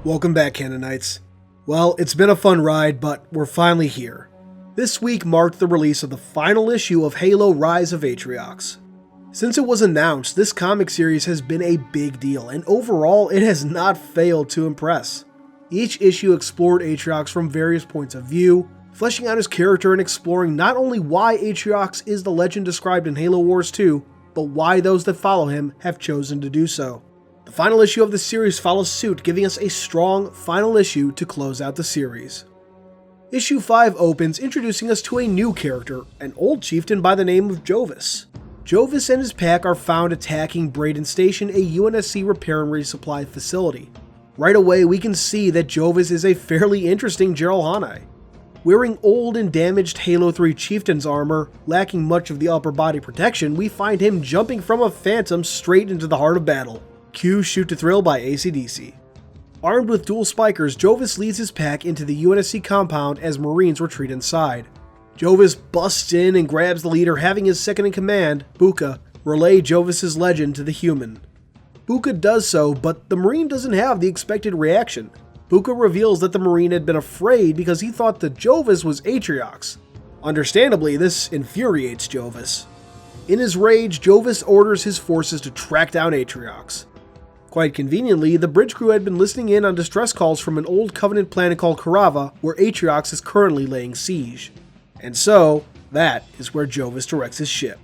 Welcome back, Canonites. Well, it's been a fun ride, but we're finally here. This week marked the release of the final issue of Halo Rise of Atriox. Since it was announced, this comic series has been a big deal, and overall it has not failed to impress. Each issue explored Atriox from various points of view, fleshing out his character and exploring not only why Atriox is the legend described in Halo Wars 2, but why those that follow him have chosen to do so. The final issue of the series follows suit, giving us a strong final issue to close out the series. Issue 5 opens introducing us to a new character, an old chieftain by the name of Jovis. Jovis and his pack are found attacking Braden Station, a UNSC repair and resupply facility. Right away we can see that Jovis is a fairly interesting Jiralhanae. Wearing old and damaged Halo 3 chieftain's armor, lacking much of the upper body protection, we find him jumping from a phantom straight into the heart of battle. Cue Shoot to Thrill by AC/DC. Armed with dual spikers, Jovis leads his pack into the UNSC compound as Marines retreat inside. Jovis busts in and grabs the leader, having his second-in-command, Buka, relay Jovis' legend to the human. Buka does so, but the Marine doesn't have the expected reaction. Buka reveals that the Marine had been afraid because he thought that Jovis was Atriox. Understandably, this infuriates Jovis. In his rage, Jovis orders his forces to track down Atriox. Quite conveniently, the bridge crew had been listening in on distress calls from an old Covenant planet called Karava, where Atriox is currently laying siege. And so, that is where Jovis directs his ship.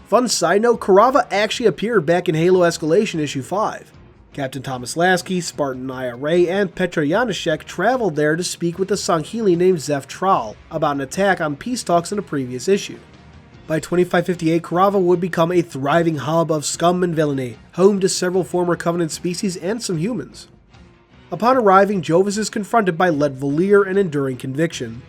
Fun side note, Karava actually appeared back in Halo Escalation issue 5. Captain Thomas Lasky, Spartan IRA, and Petra Janaszek traveled there to speak with the Sangheili named Zeph Tral about an attack on peace talks in a previous issue. By 2558, Karava would become a thriving hub of scum and villainy, home to several former Covenant species and some humans. Upon arriving, Jovis is confronted by Let Valir and enduring conviction.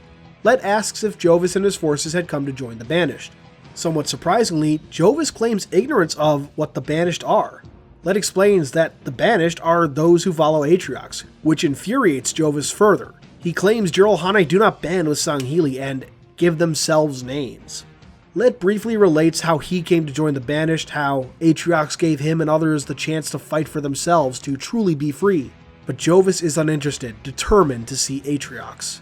Let asks if Jovis and his forces had come to join the Banished. Somewhat surprisingly, Jovis claims ignorance of what the Banished are. Let explains that the Banished are those who follow Atriox, which infuriates Jovis further. He claims Jiralhanae do not band with Sangheili and give themselves names. Let briefly relates how he came to join the Banished, how Atriox gave him and others the chance to fight for themselves to truly be free. But Jovis is uninterested, determined to see Atriox.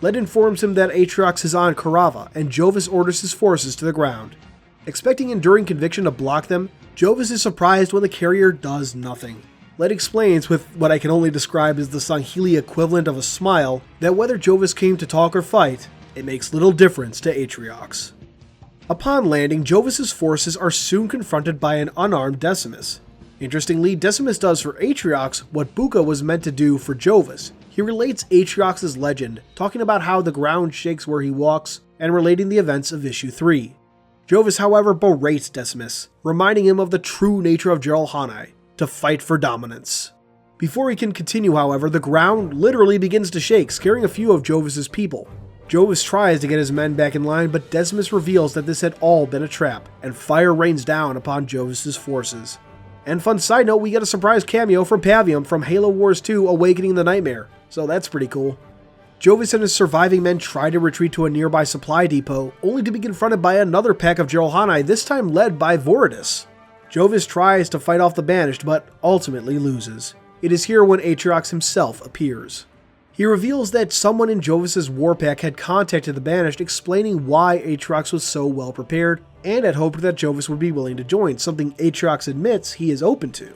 Let informs him that Atriox is on Karava, and Jovis orders his forces to the ground. Expecting enduring conviction to block them, Jovis is surprised when the carrier does nothing. Let explains, with what I can only describe as the Sangheili equivalent of a smile, that whether Jovis came to talk or fight, it makes little difference to Atriox. Upon landing, Jovis' forces are soon confronted by an unarmed Decimus. Interestingly, Decimus does for Atriox what Buka was meant to do for Jovis. He relates Atriox's legend, talking about how the ground shakes where he walks, and relating the events of issue 3. Jovis, however, berates Decimus, reminding him of the true nature of Jiralhanae, to fight for dominance. Before he can continue, however, the ground literally begins to shake, scaring a few of Jovis' people. Jovis tries to get his men back in line, but Decimus reveals that this had all been a trap, and fire rains down upon Jovis' forces. And fun side note, we get a surprise cameo from Pavium from Halo Wars 2 Awakening the Nightmare, so that's pretty cool. Jovis and his surviving men try to retreat to a nearby supply depot, only to be confronted by another pack of Jiralhanae, this time led by Voridus. Jovis tries to fight off the Banished, but ultimately loses. It is here when Atriox himself appears. He reveals that someone in Jovis' warpack had contacted the Banished, explaining why Atriox was so well prepared, and had hoped that Jovis would be willing to join, something Atriox admits he is open to.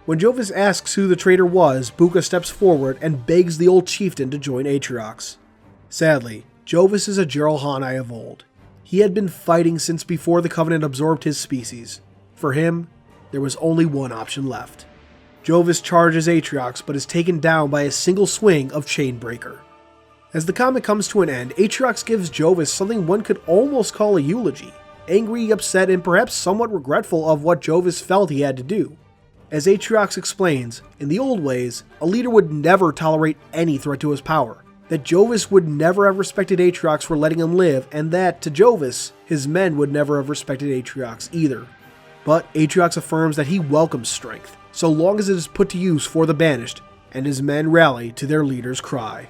When Jovis asks who the traitor was, Buka steps forward and begs the old chieftain to join Atriox. Sadly, Jovis is a Jiralhanae of old. He had been fighting since before the Covenant absorbed his species. For him, there was only one option left. Jovis charges Atriox, but is taken down by a single swing of Chainbreaker. As the comic comes to an end, Atriox gives Jovis something one could almost call a eulogy, angry, upset, and perhaps somewhat regretful of what Jovis felt he had to do. As Atriox explains, in the old ways, a leader would never tolerate any threat to his power, that Jovis would never have respected Atriox for letting him live, and that, to Jovis, his men would never have respected Atriox either. But Atriox affirms that he welcomes strength, so long as it is put to use for the Banished, and his men rally to their leader's cry.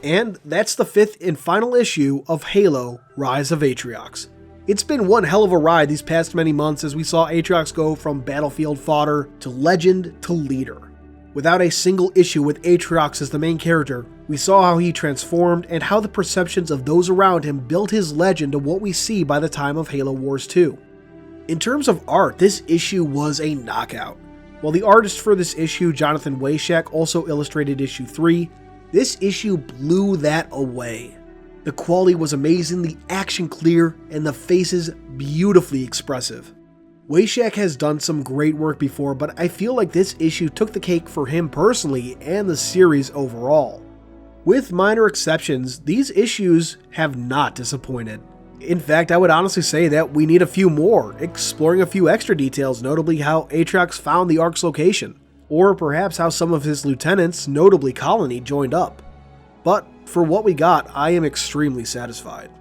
And that's the 5th and final issue of Halo Rise of Atriox. It's been one hell of a ride these past many months as we saw Atriox go from battlefield fodder to legend to leader. Without a single issue with Atriox as the main character, we saw how he transformed and how the perceptions of those around him built his legend to what we see by the time of Halo Wars 2. In terms of art, this issue was a knockout. While the artist for this issue, Jonathan Wayshak, also illustrated issue 3, this issue blew that away. The quality was amazing, the action clear, and the faces beautifully expressive. Wayshak has done some great work before, but I feel like this issue took the cake for him personally and the series overall. With minor exceptions, these issues have not disappointed. In fact, I would honestly say that we need a few more, exploring a few extra details, notably how Atriox found the Ark's location, or perhaps how some of his lieutenants, notably Colony, joined up. But for what we got, I am extremely satisfied.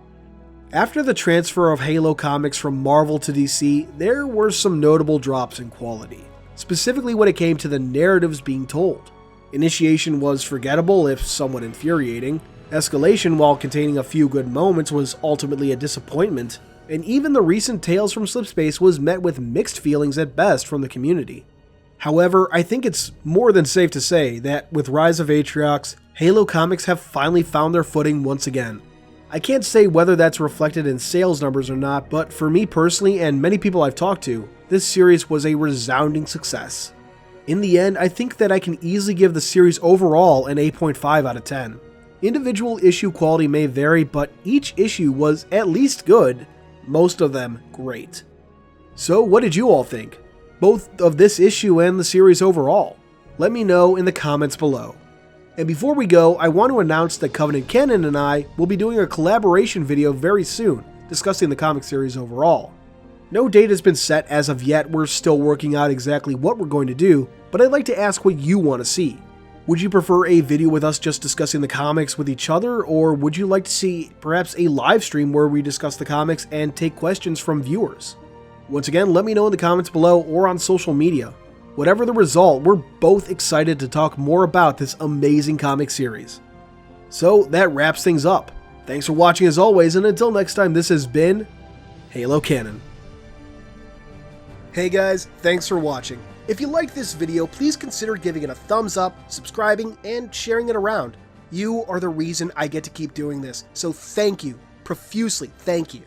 After the transfer of Halo comics from Marvel to DC, there were some notable drops in quality, specifically when it came to the narratives being told. Initiation was forgettable, if somewhat infuriating. Escalation, while containing a few good moments, was ultimately a disappointment, and even the recent Tales from Slipspace was met with mixed feelings at best from the community. However, I think it's more than safe to say that with Rise of Atriox, Halo comics have finally found their footing once again. I can't say whether that's reflected in sales numbers or not, but for me personally and many people I've talked to, this series was a resounding success. In the end, I think that I can easily give the series overall an 8.5 out of 10. Individual issue quality may vary, but each issue was at least good, most of them great. So what did you all think? Both of this issue and the series overall? Let me know in the comments below. And before we go, I want to announce that Covenant Canon and I will be doing a collaboration video very soon, discussing the comic series overall. No date has been set as of yet, we're still working out exactly what we're going to do, but I'd like to ask what you want to see. Would you prefer a video with us just discussing the comics with each other, or would you like to see perhaps a live stream where we discuss the comics and take questions from viewers? Once again, let me know in the comments below or on social media. Whatever the result, we're both excited to talk more about this amazing comic series. So that wraps things up. Thanks for watching as always, and until next time, this has been Halo Canon. Hey guys, thanks for watching. If you liked this video, please consider giving it a thumbs up, subscribing, and sharing it around. You are the reason I get to keep doing this, so thank you, profusely thank you.